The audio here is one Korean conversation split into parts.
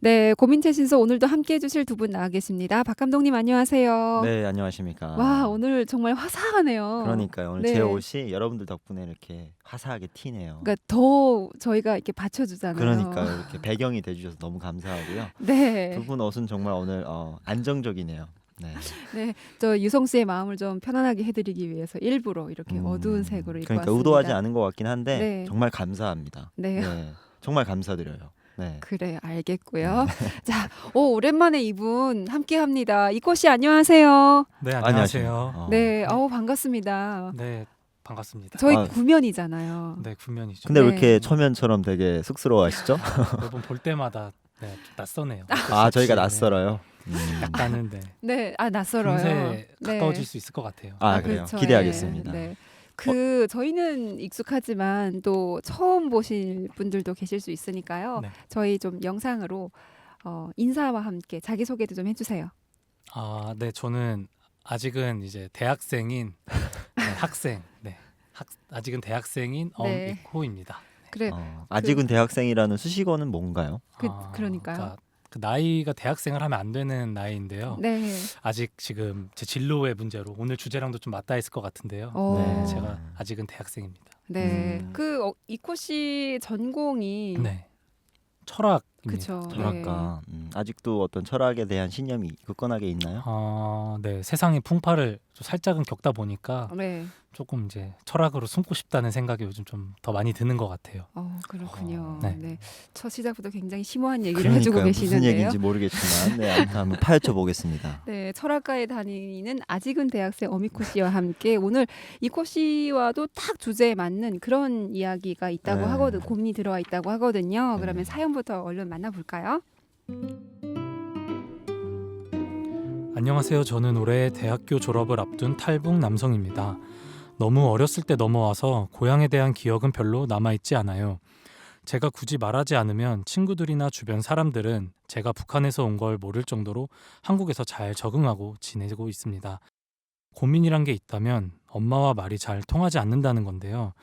네, 고민채 신소 오늘도 함께 해주실 두 분 나와 계십니다. 박 감독님 안녕하세요. 네, 안녕하십니까. 와, 오늘 정말 화사하네요. 그러니까요. 오늘 제 네, 옷이 여러분들 덕분에 이렇게 화사하게 튀네요. 그러니까 더 저희가 이렇게 받쳐주잖아요. 그러니까요. 이렇게 배경이 돼주셔서 너무 감사하고요. 두 네, 분 옷은 정말 오늘 안정적이네요. 네. 네, 저 유성 씨의 마음을 좀 편안하게 해드리기 위해서 일부러 이렇게 어두운 색으로 입고 그러니까 왔습니다. 의도하지 않은 것 같긴 한데 네, 정말 감사합니다. 네, 네, 정말 감사드려요. 네. 그래 알겠고요. 자, 오랜만에 이분 함께 합니다. 이코 씨 안녕하세요. 네, 안녕하세요. 안녕하세요. 네, 반갑습니다. 네, 반갑습니다. 저희 아, 구면이잖아요. 네, 군면이죠. 근데 왜 네. 이렇게 초면처럼 되게 쑥스러워하시죠? 매번 볼 때마다 네, 좀 낯서네요. 아, 저희가 네, 낯설어요. 약간은 네, 네, 낯설어요. 금세 네. 가까워질 수 있을 것 같아요. 그래요. 그렇죠. 기대하겠습니다. 네. 저희는 익숙하지만 또 처음 보실 분들도 계실 수 있으니까요. 네. 저희 좀 영상으로 인사와 함께 자기 소개도 좀 해주세요. 네, 저는 아직은 이제 대학생인 학생, 아직은 대학생인 네. 엄이코입니다. 그래, 아직은 대학생이라는 수식어는 뭔가요? 그러니까요. 그 나이가 대학생을 하면 안 되는 나이인데요. 네. 아직 지금 제 진로의 문제로 오늘 주제랑도 좀 맞닿아 있을 것 같은데요. 네, 제가 아직은 대학생입니다. 네. 음. 이코 씨 전공이 네, 철학입니다. 그쵸. 철학가. 아직도 어떤 철학에 대한 신념이 굳건하게 있나요? 네, 세상의 풍파를 좀 살짝은 겪다 보니까 네. 조금 이제 철학으로 숨고 싶다는 생각이 요즘 좀 더 많이 드는 것 같아요. 그렇군요. 네. 네. 첫 시작부터 굉장히 심오한 얘기를 해주고 무슨 계시는데요. 얘기인지 모르겠지만 네, 아무튼 한번 파헤쳐 보겠습니다. 네, 철학과에 다니는 아직은 대학생 어미코 씨와 함께 오늘 이코 씨와도 딱 주제에 맞는 그런 이야기가 있다고 네. 하거든, 고민이 들어와 있다고 하거든요. 네. 그러면 사연부터 얼른 만나볼까요? 안녕하세요. 저는 올해 대학교 졸업을 앞둔 탈북 남성입니다. 너무 어렸을 때 넘어와서 고향에 대한 기억은 별로 남아있지 않아요. 제가 굳이 말하지 않으면 친구들이나 주변 사람들은 제가 북한에서 온 걸 모를 정도로 한국에서 잘 적응하고 지내고 있습니다. 고민이란 게 있다면 엄마와 말이 잘 통하지 않는다는 건데요.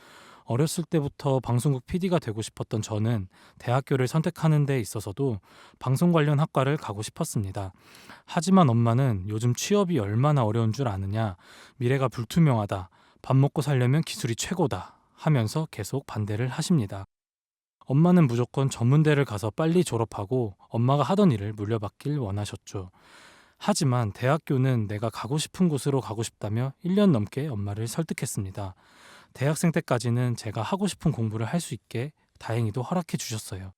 어렸을 때부터 방송국 PD가 되고 싶었던 저는 대학교를 선택하는 데 있어서도 방송 관련 학과를 가고 싶었습니다. 하지만 엄마는 요즘 취업이 얼마나 어려운 줄 아느냐, 미래가 불투명하다, 밥 먹고 살려면 기술이 최고다 하면서 계속 반대를 하십니다. 엄마는 무조건 전문대를 가서 빨리 졸업하고 엄마가 하던 일을 물려받길 원하셨죠. 하지만 대학교는 내가 가고 싶은 곳으로 가고 싶다며 1년 넘게 엄마를 설득했습니다. 대학생 때까지는 제가 하고 싶은 공부를 할 수 있게 다행히도 허락해 주셨어요.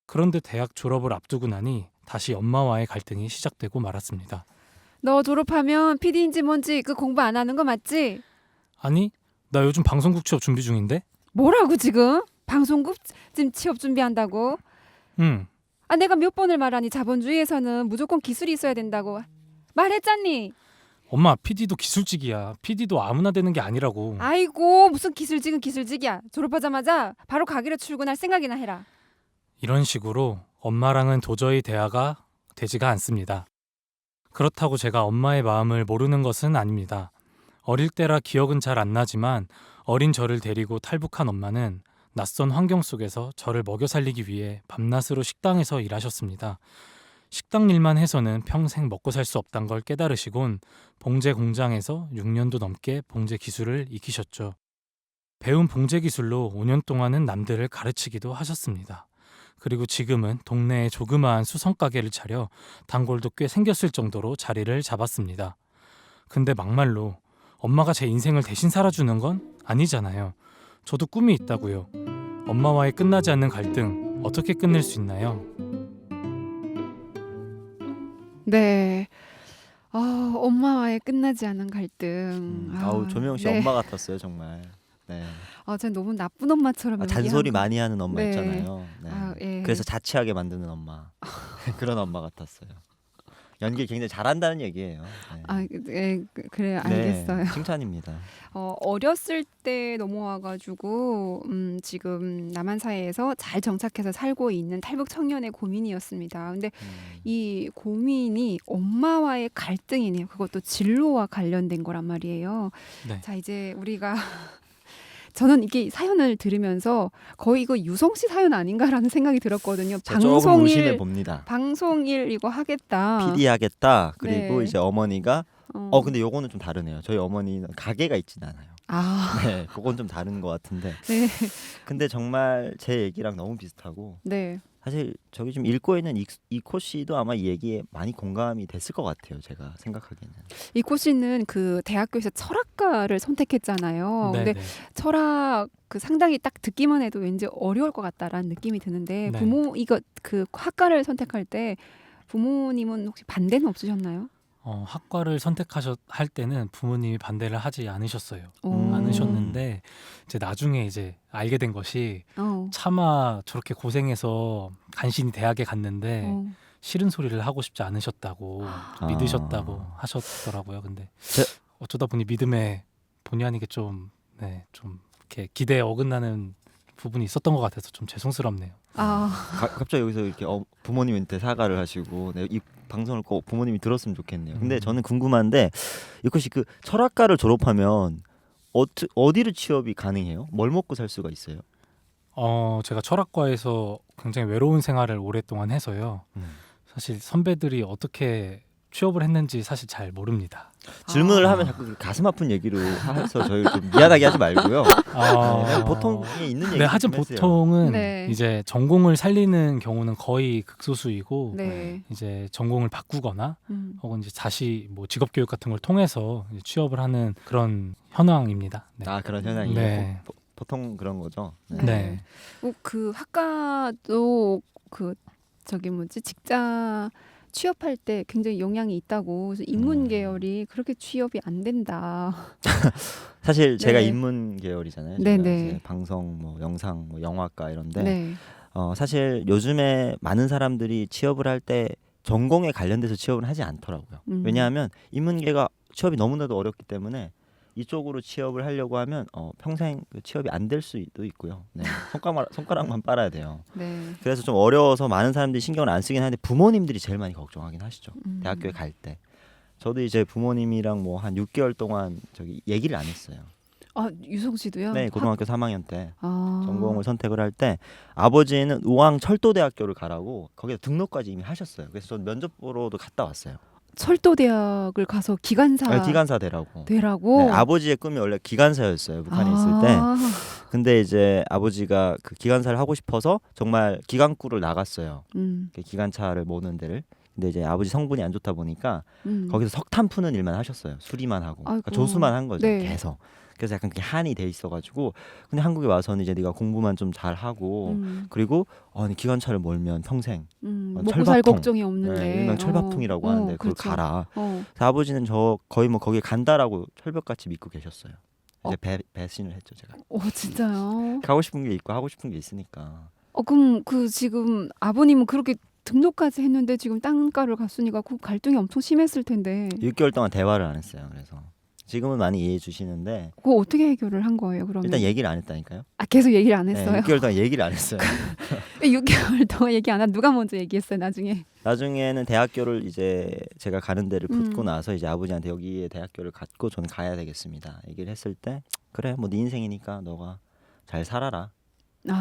그런데 대학 졸업을 앞두고 나니 다시 엄마와의 갈등이 시작되고 말았습니다. 너 졸업하면 PD인지 뭔지 그 공부 안 하는 거 맞지? 아니, 나 요즘 방송국 취업 준비 중인데? 뭐라고 지금? 방송국 지금 취업 준비한다고? 응, 내가 몇 번을 말하니 자본주의에서는 무조건 기술이 있어야 된다고 말했잖니. 엄마 PD도 기술직이야. PD도 아무나 되는 게 아니라고. 아이고, 무슨 기술직은 기술직이야. 졸업하자마자 바로 가게로 출근할 생각이나 해라. 이런 식으로 엄마랑은 도저히 대화가 되지가 않습니다. 그렇다고 제가 엄마의 마음을 모르는 것은 아닙니다. 어릴 때라 기억은 잘 안 나지만 어린 저를 데리고 탈북한 엄마는 낯선 환경 속에서 저를 먹여 살리기 위해 밤낮으로 식당에서 일하셨습니다. 식당 일만 해서는 평생 먹고 살 수 없단 걸 깨달으시곤 봉제 공장에서 6년도 넘게 봉제 기술을 익히셨죠. 배운 봉제 기술로 5년 동안은 남들을 가르치기도 하셨습니다. 그리고 지금은 동네에 조그마한 수성가게를 차려 단골도 꽤 생겼을 정도로 자리를 잡았습니다. 근데 막말로 엄마가 제 인생을 대신 살아주는 건 아니잖아요. 저도 꿈이 있다고요. 엄마와의 끝나지 않는 갈등 어떻게 끝낼 수 있나요? 네. 엄마와의 끝나지 않은 갈등. 아우, 조명 씨 네. 엄마 같았어요, 정말. 네. 전 너무 나쁜 엄마처럼 잔소리 연기한 거. 많이 하는 엄마 네. 있잖아요. 네. 예. 그래서 자취하게 만드는 엄마. 그런 엄마 같았어요. 연기 굉장히 잘한다는 얘기예요. 네. 그래 네, 알겠어요. 칭찬입니다. 어렸을 때 넘어와가지고 지금 남한 사회에서 잘 정착해서 살고 있는 탈북 청년의 고민이었습니다. 근데 이 고민이 엄마와의 갈등이네요. 그것도 진로와 관련된 거란 말이에요. 네. 자, 이제 우리가 저는 이게 사연을 들으면서 거의 이거 유성 씨 사연 아닌가라는 생각이 들었거든요. 제가 조금 의심해 봅니다. 방송일 이거 하겠다. PD 하겠다. 그리고 네. 이제 어머니가 근데 요거는 좀 다르네요. 저희 어머니는 가게가 있진 않아요. 아, 네, 그건 좀 다른 것 같은데. 네, 근데 정말 제 얘기랑 너무 비슷하고 네. 사실 저기 좀 읽고 있는 이코 씨도 아마 이 얘기에 많이 공감이 됐을 것 같아요. 제가 생각하기에는. 이코 씨는 그 대학교에서 철학과를 선택했잖아요. 네, 근데 네. 철학 그 상당히 딱 듣기만 해도 왠지 어려울 것 같다라는 느낌이 드는데 네. 이거 그 학과를 선택할 때 부모님은 혹시 반대는 없으셨나요? 학과를 할 때는 부모님이 반대를 하지 않으셨어요. 오. 않으셨는데 이제 나중에 이제 알게 된 것이 차마 저렇게 고생해서 간신히 대학에 갔는데 어. 싫은 소리를 하고 싶지 않으셨다고 믿으셨다고 아. 하셨더라고요. 근데 제- 어쩌다 보니 믿음에 본의 아니게 좀 이렇게 기대에 어긋나는 부분이 있었던 것 같아서 좀 죄송스럽네요. 아, 갑자기 여기서 이렇게 부모님한테 사과를 하시고 이 방송을 꼭 부모님이 들었으면 좋겠네요. 근데 저는 궁금한데 이코 씨 그 철학과를 졸업하면 어디로 취업이 가능해요? 뭘 먹고 살 수가 있어요? 제가 철학과에서 굉장히 외로운 생활을 오랫동안 해서요. 사실 선배들이 어떻게 취업을 했는지 사실 잘 모릅니다. 질문을 아. 하면 자꾸 가슴 아픈 얘기로 해서 저희 좀 미안하게 하지 말고요. 네, 보통에 있는 얘기. 네, 하지만 보통은 네. 이제 전공을 살리는 경우는 거의 극소수이고 네. 이제 전공을 바꾸거나 혹은 이제 다시 뭐 직업 교육 같은 걸 통해서 이제 취업을 하는 그런 현황입니다. 네. 아 그런 현상이에요. 네. 보통 그런 거죠. 네. 그 학과도 그 저기 뭐지 직장 취업할 때 굉장히 영향이 있다고. 그래서 인문 계열이 그렇게 취업이 안 된다. 사실 제가 네. 인문 계열이잖아요. 네, 제가 네. 이제 방송, 뭐 영상, 뭐 영화과 이런데 네. 사실 요즘에 많은 사람들이 취업을 할 때 전공에 관련돼서 취업을 하지 않더라고요. 왜냐하면 인문계가 취업이 너무나도 어렵기 때문에 이쪽으로 취업을 하려고 하면 평생 그 취업이 안 될 수도 있고요. 네. 손가락만 빨아야 돼요. 네. 그래서 좀 어려워서 많은 사람들이 신경을 안 쓰긴 하는데 부모님들이 제일 많이 걱정하긴 하시죠. 대학교에 갈 때. 저도 이제 부모님이랑 뭐 한 6개월 동안 저기 얘기를 안 했어요. 아, 유성 씨도요? 네, 고등학교 3학년 때 아. 전공을 선택을 할 때 아버지는 우왕 철도대학교를 가라고 거기다 등록까지 이미 하셨어요. 그래서 전 면접 보러도 갔다 왔어요. 철도대학을 가서 기관사 기관사 되라고. 되라고. 네, 아버지의 꿈이 원래 기관사였어요. 북한에 있을 때. 근데 이제 아버지가 그 기관사를 하고 싶어서 정말 기관구를 나갔어요. 그 기관차를 모는 데를. 근데 이제 아버지 성분이 안 좋다 보니까 거기서 석탄 푸는 일만 하셨어요. 수리만 하고. 그러니까 아이고. 조수만 한 거죠. 네. 계속. 그래서 약간 그게 한이 돼 있어가지고 근데 한국에 와서는 이제 네가 공부만 좀 잘하고 그리고 기관차를 몰면 평생 먹고 살 철밥통. 걱정이 없는데. 네, 일명 철밥통이라고 하는데 그걸 그렇죠. 가라. 어. 그래서 아버지는 저 거의 뭐 거기에 간다라고 철벽같이 믿고 계셨어요. 이제 배신을 했죠 제가. 진짜요? 가고 싶은 게 있고 하고 싶은 게 있으니까. 그럼 그 지금 아버님은 그렇게 등록까지 했는데 지금 땅가를 갔으니까 그 갈등이 엄청 심했을 텐데. 6개월 동안 대화를 안 했어요. 그래서 지금은 많이 이해해 주시는데 그거 어떻게 해결을 한 거예요? 그러면 일단 얘기를 안 했다니까요. 계속 얘기를 안 네, 했어요. 6개월 동안 얘기를 안 했어요. 6개월 동안 얘기 안 한 누가 먼저 얘기했어요? 나중에. 나중에는 대학교를 이제 제가 가는 데를 붙고 나서 이제 아버지한테 여기에 대학교를 갔고 저는 가야 되겠습니다. 얘기를 했을 때 그래 뭐 네 인생이니까 너가 잘 살아라. 네.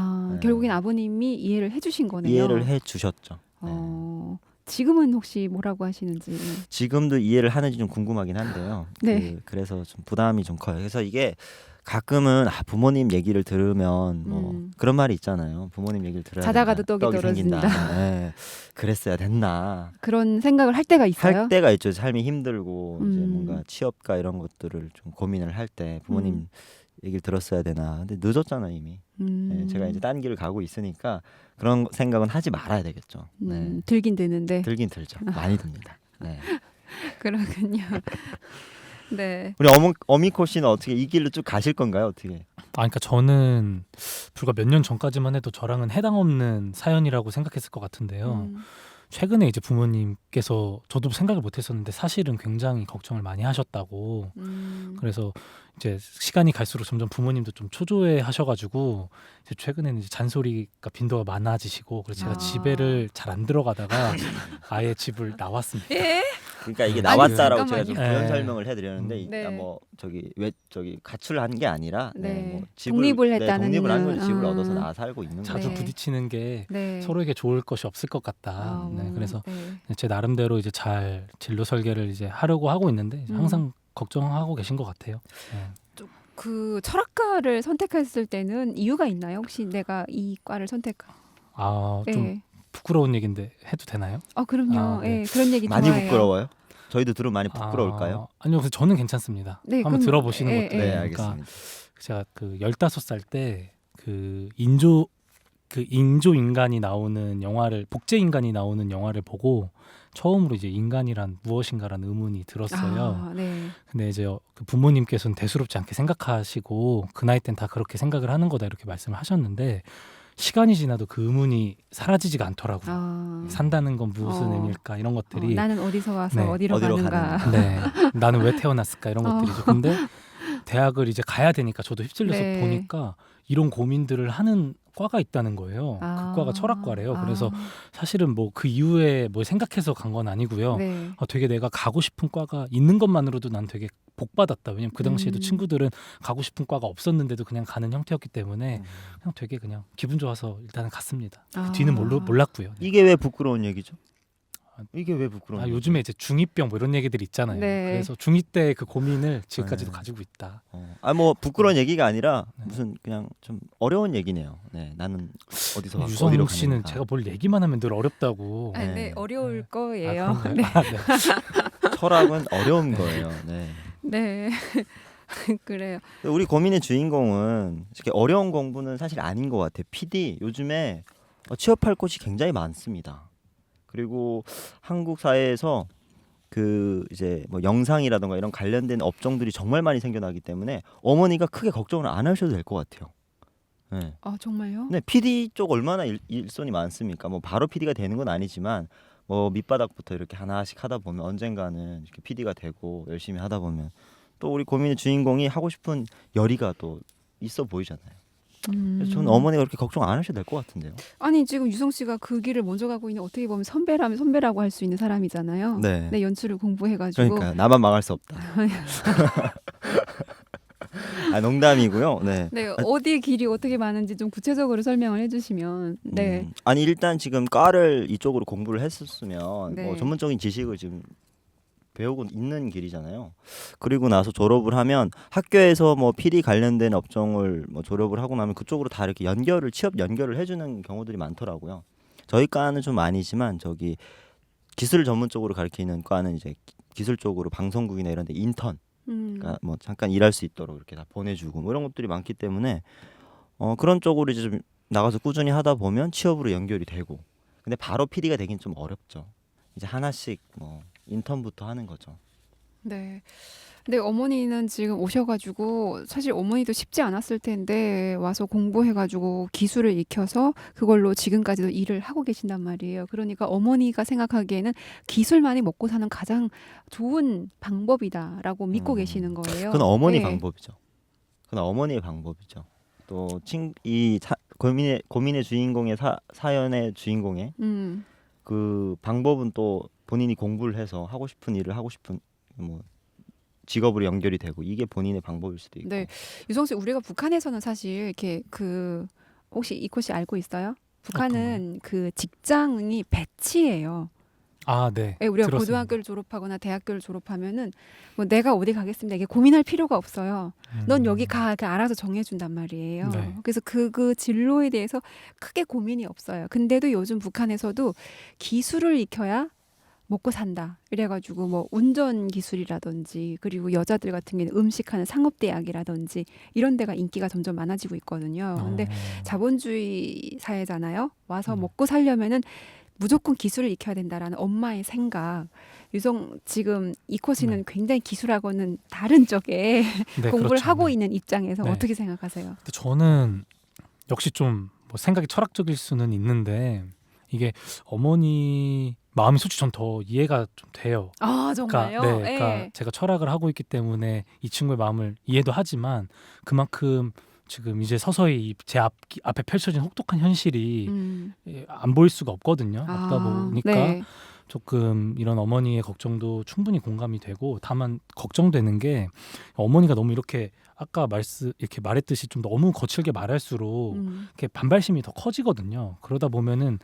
결국엔 아버님이 이해를 해주신 거네요. 이해를 해 주셨죠. 지금은 혹시 뭐라고 하시는지. 지금도 이해를 하는지 좀 궁금하긴 한데요. 네. 그래서 좀 부담이 좀 커요. 그래서 이게 가끔은 부모님 얘기를 들으면 뭐 그런 말이 있잖아요. 부모님 얘기를 들어야 자다가도 된다. 떡이 생긴다. 떨어진다. 네. 그랬어야 됐나. 그런 생각을 할 때가 있어요? 할 때가 있죠. 삶이 힘들고 이제 음. 뭔가 취업과 이런 것들을 좀 고민을 할 때 부모님 얘기를 들었어야 되나. 근데 늦었잖아 이미. 네, 제가 이제 딴 길을 가고 있으니까 그런 생각은 하지 말아야 되겠죠. 네. 들긴 드는데. 들긴 들죠. 많이 듭니다. 네. 그러군요. 네. 우리 어미코 씨는 어떻게 이 길로 쭉 가실 건가요? 어떻게? 그러니까 저는 불과 몇 년 전까지만 해도 저랑은 해당 없는 사연이라고 생각했을 것 같은데요. 최근에 이제 부모님께서 저도 생각을 못했었는데 사실은 굉장히 걱정을 많이 하셨다고. 그래서 이제 시간이 갈수록 점점 부모님도 좀 초조해 하셔가지고 이제 최근에는 이제 잔소리가 빈도가 많아지시고 그래서 제가 집에를 잘 안 들어가다가 아예 집을 나왔습니다. 예? 그러니까 이게 아니, 나왔다라고 제가 좀 잠깐만요. 부연 네. 설명을 해드렸는데 네. 뭐 왜 가출을 한 게 아니라 네. 뭐 독립을 했다는 독립을 한 거죠. 집을 이유는, 얻어서 나와 살고 있는 거죠. 자주 네. 부딪히는 게 네. 서로에게 좋을 것이 없을 것 같다. 아, 네, 그래서 네. 제 나름대로 이제 잘 진로 설계를 이제 하려고 하고 있는데 이제 항상 걱정하고 계신 것 같아요. 네. 그 철학과를 선택했을 때는 이유가 있나요? 혹시 내가 이 과를 선택한? 좀 네. 부끄러운 얘기인데 해도 되나요? 그럼요. 아, 네. 네. 그런 얘기 많이 좋아해요. 부끄러워요? 저희도 들으면 많이 부끄러울까요? 아니요, 그래서 저는 괜찮습니다. 네, 한번 그럼- 들어보시는 예, 것도. 예. 네, 그러니까 알겠습니다. 제가 그 15살 때 그 인조 인간이 나오는 영화를 복제 인간이 나오는 영화를 보고 처음으로 이제 인간이란 무엇인가라는 의문이 들었어요. 네. 근데 이제 그 부모님께서는 대수롭지 않게 생각하시고 그 나이 땐 다 그렇게 생각을 하는 거다 이렇게 말씀을 하셨는데 시간이 지나도 그 의문이 사라지지가 않더라고요. 산다는 건 무슨 의미일까 이런 것들이 나는 어디서 와서 네. 어디로 어디로 가는가. 네, 나는 왜 태어났을까 이런 것들이죠. 근데 대학을 이제 가야 되니까 저도 휩쓸려서 네. 보니까 이런 고민들을 하는 과가 있다는 거예요. 아. 그 과가 철학과래요. 그래서 아, 사실은 뭐 그 이후에 뭘 생각해서 간 건 아니고요. 네. 되게 내가 가고 싶은 과가 있는 것만으로도 난 되게 복받았다. 왜냐면 그 당시에도 친구들은 가고 싶은 과가 없었는데도 그냥 가는 형태였기 때문에 그냥 되게 그냥 기분 좋아서 일단은 갔습니다. 그 뒤는 몰랐고요. 네. 이게 왜 부끄러운 얘기죠? 이게 왜 부끄러운 얘기죠? 요즘에 이제 중2병 뭐 이런 얘기들 있잖아요. 네. 그래서 중2 때 그 고민을 지금까지도 네. 가지고 있다. 뭐 부끄러운 얘기가 아니라 네. 무슨 그냥 좀 어려운 얘기네요. 네, 나는 어디서 어디로 유성 씨는 가는가. 제가 뭘 얘기만 하면 늘 어렵다고. 아, 네. 네. 어려울 네. 거예요. 그런가요? 네. 네. 철학은 어려운 거예요. 네. 네. 그래요. 우리 고민의 주인공은 이렇게 어려운 공부는 사실 아닌 것 같아요. PD 요즘에 취업할 곳이 굉장히 많습니다. 그리고 한국 사회에서 그 이제 뭐 영상이라든가 이런 관련된 업종들이 정말 많이 생겨나기 때문에 어머니가 크게 걱정을 안 하셔도 될 것 같아요. 네. 정말요? 네, PD 쪽 얼마나 일손이 많습니까? 뭐 바로 PD가 되는 건 아니지만 뭐 밑바닥부터 이렇게 하나씩 하다 보면 언젠가는 이렇게 PD가 되고 열심히 하다 보면 또 우리 고민의 주인공이 하고 싶은 열의가 또 있어 보이잖아요. 그래서 저는 어머니가 그렇게 걱정 안 하셔도 될 것 같은데요. 아니 지금 유성 씨가 그 길을 먼저 가고 있는 어떻게 보면 선배라면 선배라고 할 수 있는 사람이잖아요. 네. 내 연출을 공부해가지고. 그러니까 나만 망할 수 없다. 농담이고요. 네. 네, 어디의 길이 어떻게 많은지 좀 구체적으로 설명을 해주시면. 네. 아니 일단 지금 과를 이쪽으로 공부를 했었으면 네. 뭐 전문적인 지식을 지금 배우고 있는 길이잖아요. 그리고 나서 졸업을 하면 학교에서 뭐 PD 관련된 업종을 뭐 졸업을 하고 나면 그쪽으로 다 이렇게 취업 연결을 해주는 경우들이 많더라고요. 저희 과는 좀 아니지만 저기 기술 전문적으로 가르치는 과는 이제 기술 쪽으로 방송국이나 이런 데 인턴 그러니까 뭐 잠깐 일할 수 있도록 이렇게 다 보내주고 뭐 이런 것들이 많기 때문에 그런 쪽으로 이제 좀 나가서 꾸준히 하다 보면 취업으로 연결이 되고 근데 바로 PD가 되긴 좀 어렵죠. 이제 하나씩 뭐 인턴부터 하는 거죠. 네. 근데 어머니는 지금 오셔가지고 사실 어머니도 쉽지 않았을 텐데 와서 공부해가지고 기술을 익혀서 그걸로 지금까지도 일을 하고 계신단 말이에요. 그러니까 어머니가 생각하기에는 기술만이 먹고 사는 가장 좋은 방법이다라고 믿고 계시는 거예요. 그건 어머니 네. 방법이죠. 그건 어머니의 방법이죠. 또 고민의 주인공의 사연의 주인공의 그 방법은 또 본인이 공부를 해서 하고 싶은 일을 하고 싶은 뭐 직업으로 연결이 되고 이게 본인의 방법일 수도 있고. 네, 유성 씨 우리가 북한에서는 사실 이렇게 혹시 이코 씨 알고 있어요? 북한은 그 직장이 배치예요. 네. 네, 우리가 들었습니다. 고등학교를 졸업하거나 대학교를 졸업하면은 뭐 내가 어디 가겠습니다. 이게 고민할 필요가 없어요. 넌 여기 가, 이렇게 알아서 정해준단 말이에요. 네. 그래서 그 진로에 대해서 크게 고민이 없어요. 근데도 요즘 북한에서도 기술을 익혀야 먹고 산다. 이래가지고 뭐 운전 기술이라든지 그리고 여자들 같은 경우는 음식하는 상업대학이라든지 이런 데가 인기가 점점 많아지고 있거든요. 근데 자본주의 사회잖아요. 와서 먹고 살려면은 무조건 기술을 익혀야 된다라는 엄마의 생각. 지금 이코 씨는 굉장히 기술하고는 다른 쪽에 네, 공부를 그렇죠. 하고 네. 있는 입장에서 네. 어떻게 생각하세요? 근데 저는 역시 좀 뭐 생각이 철학적일 수는 있는데 이게 어머니 마음이 솔직히 전 더 이해가 좀 돼요. 정말요? 그러니까 제가 철학을 하고 있기 때문에 이 친구의 마음을 이해도 하지만 그만큼 지금 이제 서서히 제 앞에 펼쳐진 혹독한 현실이 안 보일 수가 없거든요. 없다 보니까 네. 조금 이런 어머니의 걱정도 충분히 공감이 되고, 다만 걱정되는 게 어머니가 너무 이렇게 아까 이렇게 말했듯이 좀 너무 거칠게 말할수록 이렇게 반발심이 더 커지거든요. 그러다 보면은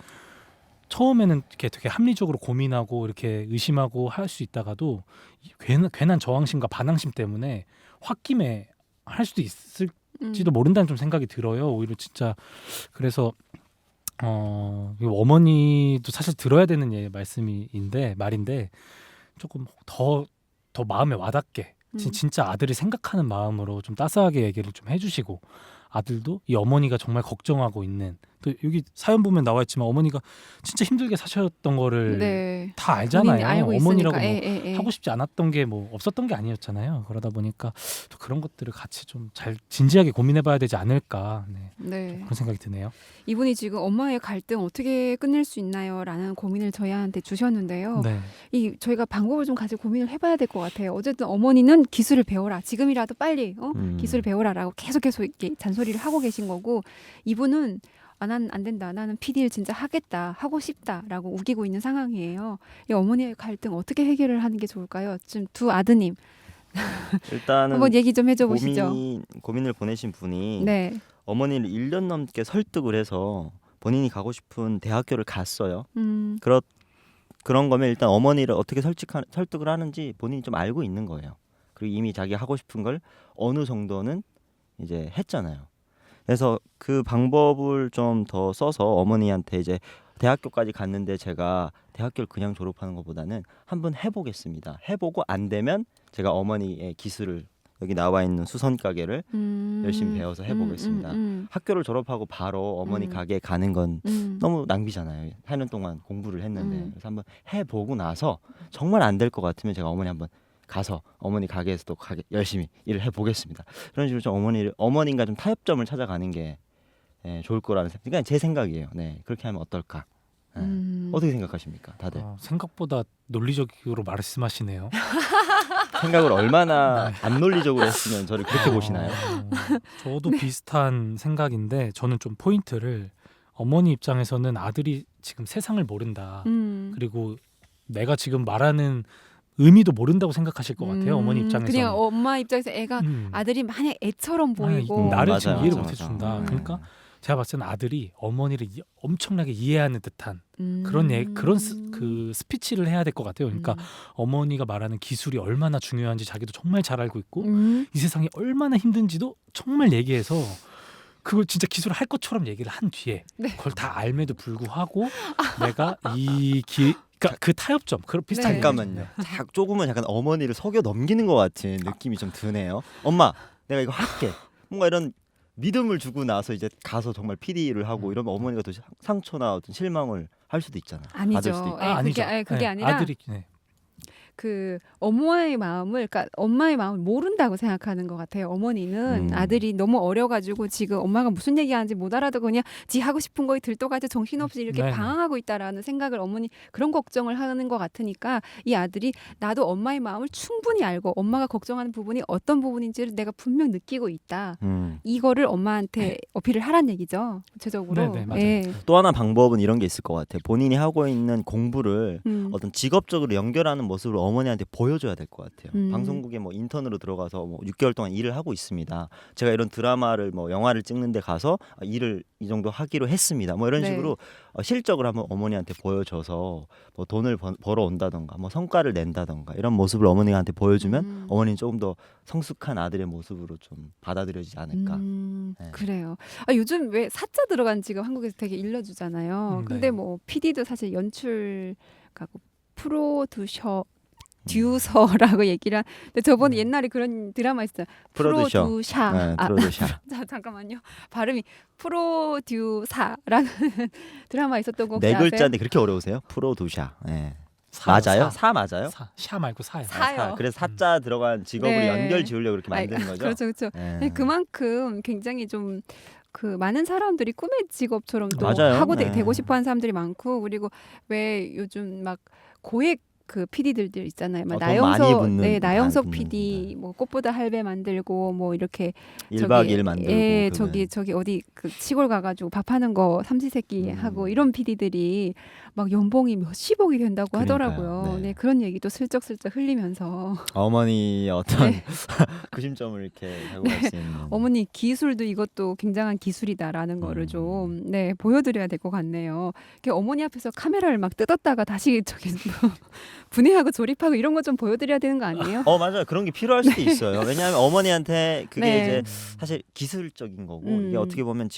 처음에는 이렇게 되게 합리적으로 고민하고 이렇게 의심하고 할 수 있다가도 괜한 저항심과 반항심 때문에 홧김에 할 수도 있을지도 모른다는 좀 생각이 들어요. 오히려 진짜 그래서 이거 어머니도 사실 들어야 되는 말인데 조금 더 마음에 와닿게 진짜 아들이 생각하는 마음으로 좀 따스하게 얘기를 좀 해주시고, 아들도 이 어머니가 정말 걱정하고 있는, 또 여기 사연 보면 나와 있지만 어머니가 진짜 힘들게 사셨던 거를 네. 다 본인이 알잖아요. 알고 어머니라고 있으니까. 뭐 하고 싶지 않았던 게 뭐 없었던 게 아니었잖아요. 그러다 보니까 또 그런 것들을 같이 좀 잘 진지하게 고민해봐야 되지 않을까, 네. 그런 생각이 드네요. 이분이 지금 엄마의 갈등 어떻게 끝낼 수 있나요?라는 고민을 저희한테 주셨는데요. 네. 저희가 방법을 좀 가지고 고민을 해봐야 될 것 같아요. 어쨌든 어머니는 기술을 배워라. 지금이라도 빨리 기술을 배워라라고 계속 이렇게 잔소리를 하고 계신 거고, 이분은 난 안 된다. 나는 PD를 진짜 하겠다. 하고 싶다라고 우기고 있는 상황이에요. 이 어머니의 갈등 어떻게 해결을 하는 게 좋을까요? 지금 두 아드님 일단은 한번 얘기 좀 해줘 보시죠. 고민을 보내신 분이 네. 어머니를 1년 넘게 설득을 해서 본인이 가고 싶은 대학교를 갔어요. 그런 거면 일단 어머니를 어떻게 설득을 하는지 본인이 좀 알고 있는 거예요. 그리고 이미 자기 하고 싶은 걸 어느 정도는 이제 했잖아요. 그래서 그 방법을 좀 더 써서 어머니한테 이제 대학교까지 갔는데 제가 대학교를 그냥 졸업하는 것보다는 한번 해보겠습니다. 해보고 안 되면 제가 어머니의 기술을, 여기 나와 있는 수선 가게를 열심히 배워서 해보겠습니다. 학교를 졸업하고 바로 어머니 가게에 가는 건 너무 낭비잖아요. 4년 동안 공부를 했는데. 그래서 한번 해보고 나서 정말 안 될 것 같으면 제가 어머니 한번 가서 어머니 가게에서도 열심히 일을 해보겠습니다. 그런 식으로 좀 어머니가 좀 타협점을 찾아가는 게 좋을 거라는 그러니까 제 생각이에요. 네, 그렇게 하면 어떨까? 어떻게 생각하십니까, 다들? 생각보다 논리적으로 말씀하시네요. 생각을 얼마나 안 논리적으로 했으면 저를 그렇게 보시나요? 저도 비슷한 생각인데, 저는 좀 포인트를, 어머니 입장에서는 아들이 지금 세상을 모른다. 그리고 내가 지금 말하는 의미도 모른다고 생각하실 것 같아요. 어머니 입장에서는. 그냥 엄마 입장에서 애가 아들이 만약 애처럼 보이고 나를 맞아요, 지금 이해를 맞아요, 못 해준다. 맞아요. 그러니까 제가 봤을 때는 아들이 어머니를 엄청나게 이해하는 듯한 그 스피치를 해야 될 것 같아요. 그러니까 어머니가 말하는 기술이 얼마나 중요한지 자기도 정말 잘 알고 있고, 이 세상이 얼마나 힘든지도 정말 얘기해서 그걸 진짜 기술을 할 것처럼 얘기를 한 뒤에 그걸 다 알매도 불구하고 내가 그러니까 그 타협점, 그런 비슷한 잠깐만요. 조금은 약간 어머니를 속여 넘기는 것 같은 느낌이 좀 드네요. 엄마, 내가 이거 할게. 뭔가 이런 믿음을 주고 나서 이제 가서 정말 PD를 하고 이러면 어머니가 더 상처나 어떤 실망을 할 수도 있잖아. 받을 수도 아니죠. 있고. 아니죠. 그게 아니라 아들이 그 엄마의 마음을, 그러니까 엄마의 마음을 모른다고 생각하는 것 같아요. 어머니는 아들이 너무 어려가지고 지금 엄마가 무슨 얘기하는지 못 알아듣고 그냥 지 하고 싶은 거에 들떠가지고 정신없이 이렇게 네. 방황하고 있다라는 생각을, 어머니 그런 걱정을 하는 것 같으니까, 이 아들이 나도 엄마의 마음을 충분히 알고 엄마가 걱정하는 부분이 어떤 부분인지를 내가 분명 느끼고 있다. 이거를 엄마한테 어필을 하란 얘기죠. 구체적으로. 네, 맞아요. 예. 또 하나 방법은 이런 게 있을 것 같아요. 본인이 하고 있는 공부를 어떤 직업적으로 연결하는 모습으로 어머니한테 보여줘야 될 것 같아요. 방송국에 뭐 인턴으로 들어가서 뭐 6개월 동안 일을 하고 있습니다. 제가 이런 드라마를 뭐 영화를 찍는데 가서 일을 이 정도 하기로 했습니다. 뭐 이런 네. 식으로 실적을 한번 어머니한테 보여줘서 뭐 돈을 벌어 온다던가 뭐 성과를 낸다던가 이런 모습을 어머니한테 보여주면 어머니는 조금 더 성숙한 아들의 모습으로 좀 받아들여지지 않을까. 네. 그래요. 요즘 왜 사자 들어간 지금 한국에서 되게 일러주잖아요. 근데 네. 뭐 PD도 사실 연출가고 듀서라고 얘기를 근데 저번에 옛날에 그런 드라마 있어요. 프로듀셔. 프로듀샤. 네, 프로듀셔. 잠깐만요. 발음이 프로듀사라는 드라마 있었던 거 혹시 네 아세요? 글자인데 그렇게 어려우세요? 프로듀샤. 네. 맞아요? 사 맞아요? 샤 말고 사요. 사요. 그래서 사자 들어간 직업을 네. 연결 지으려고 그렇게 만드는 거죠? 그렇죠, 그렇죠. 네. 그만큼 굉장히 좀 많은 사람들이 꿈의 직업처럼 또 맞아요. 하고 네. 되고 싶어하는 사람들이 많고, 그리고 왜 요즘 막 고액 그 PD들들 있잖아요. 막 돈 많이 붙는, 나영석 많이 붙는, PD 뭐 꽃보다 할배 만들고 뭐 이렇게 1박 2일 만들고 예, 그러면. 저기 어디 그 시골 가가지고 밥하는 거 삼시세끼 하고 이런 PD들이 막 연봉이 몇십억이 된다고 그러니까요. 하더라고요. 네. 네, 그런 얘기도 슬쩍슬쩍 흘리면서 어머니의 어떤 네. 그 심점을 이렇게 달고 갈 수 있는. 어머니 기술도 이것도 굉장한 기술이다라는 거를 좀 네, 보여드려야 될 것 같네요. 이렇게 어머니 앞에서 카메라를 막 뜯었다가 다시 저기 뭐 분해하고 조립하고 이런 거 좀 보여드려야 되는 거 아니에요? 맞아요. 그런 게 필요할 수도 있어요. 왜냐하면 어머니한테 그게 네. 이제 사실 기술적인 거고 이게 음. 어떻게 보면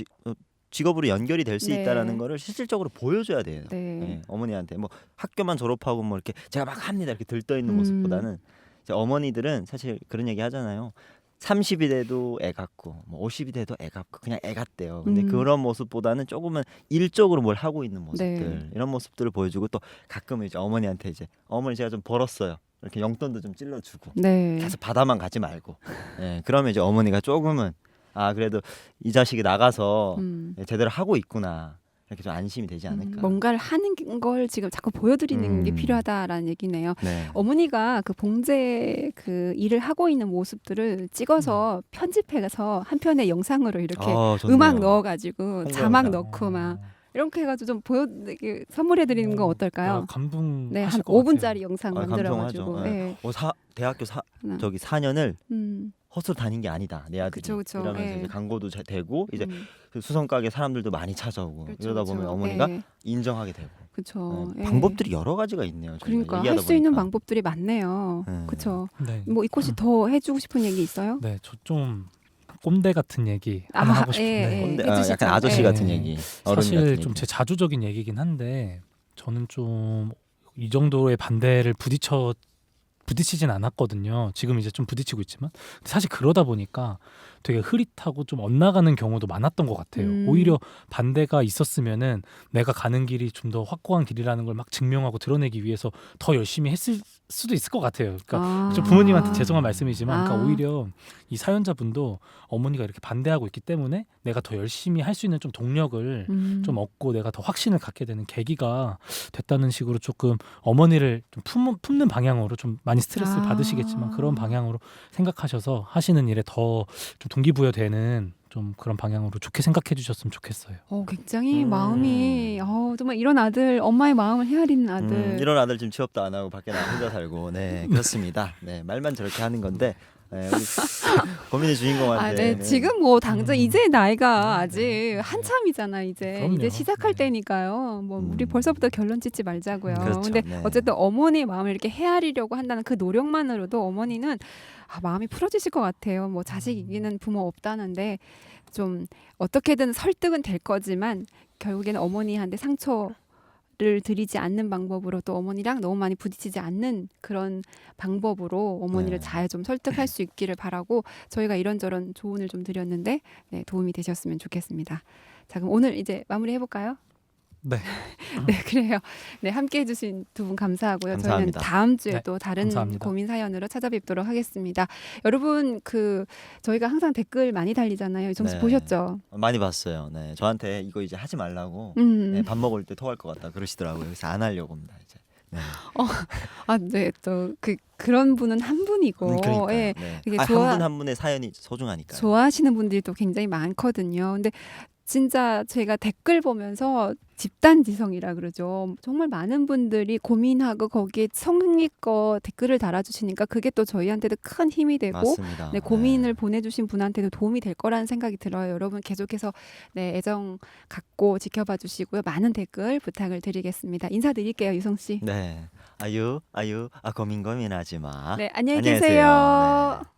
직업으로 연결이 될 수 네. 있다라는 거를 실질적으로 보여줘야 돼요. 네. 네, 어머니한테 뭐 학교만 졸업하고 뭐 이렇게 제가 막 합니다 이렇게 들떠 있는 음. 모습보다는 이제 어머니들은 사실 그런 얘기 하잖아요. 30이 돼도 애 같고 뭐 50이 돼도 애 같고 그냥 애 같대요. 근데 그런 모습보다는 조금은 일적으로 뭘 하고 있는 모습들 네. 이런 모습들을 보여주고 또 가끔은 이제 어머니한테 이제 어머니 제가 좀 벌었어요. 이렇게 용돈도 좀 찔러주고 네. 계속 바다만 가지 말고 그러면 이제 어머니가 조금은 그래도 이 자식이 나가서 제대로 하고 있구나 이렇게 좀 안심이 되지 않을까. 뭔가를 하는 걸 지금 자꾸 보여드리는 게 필요하다라는 얘기네요. 네. 어머니가 그 봉제 그 일을 하고 있는 모습들을 찍어서 편집해서 한 편의 영상으로 이렇게 좋네요. 음악 넣어가지고 홍보 자막 영상. 넣고 막 이렇게 해가지고 좀 이렇게 선물해드리는 건 어떨까요? 감동. 네, 한 5분짜리 영상 만들어가지고. 감동하죠. 네. 대학교 4년을 음, 헛으로 다닌 게 아니다 내 아들이 그쵸. 이러면서 예. 이제 광고도 되고 이제 그 수성 가게 사람들도 많이 찾아오고 그쵸, 이러다 그쵸. 보면 어머니가 예. 인정하게 되고 그쵸. 예. 방법들이 여러 가지가 있네요. 저희가 그러니까 할 얘기하다 수 있는 보니까. 방법들이 많네요. 네. 그쵸. 네. 뭐 이꽃이 더 해주고 싶은 얘기 있어요? 네, 저 좀 꼰대 같은 얘기 하나 하고 싶은데 꼰대, 해주시죠. 약간 아저씨 예. 같은 얘기, 어른이 같은 사실 얘기. 좀 제 자주적인 얘기긴 한데 저는 좀 이 정도의 반대를 부딪히진 않았거든요. 지금 이제 좀 부딪히고 있지만 사실 그러다 보니까 되게 흐릿하고 좀 엇나가는 경우도 많았던 것 같아요. 오히려 반대가 있었으면은 내가 가는 길이 좀 더 확고한 길이라는 걸 막 증명하고 드러내기 위해서 더 열심히 했을 수도 있을 것 같아요. 그러니까 좀 부모님한테 죄송한 말씀이지만 그러니까 오히려 이 사연자분도 어머니가 이렇게 반대하고 있기 때문에 내가 더 열심히 할 수 있는 좀 동력을 좀 얻고 내가 더 확신을 갖게 되는 계기가 됐다는 식으로 조금 어머니를 좀 품는 방향으로 좀 많이 스트레스를 받으시겠지만 그런 방향으로 생각하셔서 하시는 일에 더 좀 동기부여되는 좀 그런 방향으로 좋게 생각해 주셨으면 좋겠어요. 굉장히 마음이 정말 이런 아들, 엄마의 마음을 헤아리는 아들. 이런 아들 지금 취업도 안 하고 밖에 나 혼자 살고 네 그렇습니다. 네 말만 저렇게 하는 건데 우리 고민의 주인공한테 지금 뭐 당장 이제 나이가 아직 한참이잖아 이제. 그럼요. 이제 시작할 네. 때니까요. 뭐 우리 벌써부터 결론 짓지 말자고요. 그렇죠. 근데 네. 어쨌든 어머니의 마음을 이렇게 헤아리려고 한다는 그 노력만으로도 어머니는 마음이 풀어지실 것 같아요. 뭐 자식 이기는 부모 없다는데 좀 어떻게든 설득은 될 거지만 결국에는 어머니한테 상처를 드리지 않는 방법으로 또 어머니랑 너무 많이 부딪히지 않는 그런 방법으로 어머니를 네. 잘 좀 설득할 수 있기를 바라고 저희가 이런저런 조언을 좀 드렸는데 네, 도움이 되셨으면 좋겠습니다. 자, 그럼 오늘 이제 마무리 해볼까요? 네. 네, 그래요. 네, 함께 해주신 두 분 감사하고요. 감사합니다. 저희는 다음 주에 네, 또 다른 감사합니다. 고민 사연으로 찾아뵙도록 하겠습니다. 여러분, 저희가 항상 댓글 많이 달리잖아요. 유성 씨 네. 보셨죠? 많이 봤어요. 네 저한테 이거 이제 하지 말라고 네, 밥 먹을 때 토할 것 같다 그러시더라고요. 그래서 안 하려고 합니다 이제. 네. 네, 또 그런 분은 한 분이고, 그러니까요. 예, 네. 이게 한 분 한 분의 사연이 소중하니까요. 좋아하시는 분들이 또 굉장히 많거든요. 근데 진짜 제가 댓글 보면서 집단지성이라 그러죠. 정말 많은 분들이 고민하고 거기에 성의껏 댓글을 달아주시니까 그게 또 저희한테도 큰 힘이 되고 맞습니다. 네, 고민을 보내주신 분한테도 도움이 될 거라는 생각이 들어요. 여러분 계속해서 네, 애정 갖고 지켜봐 주시고요. 많은 댓글 부탁을 드리겠습니다. 인사드릴게요, 유성 씨. 네. 아유 고민하지 마. 네, 안녕히 안녕히 계세요. 계세요. 네.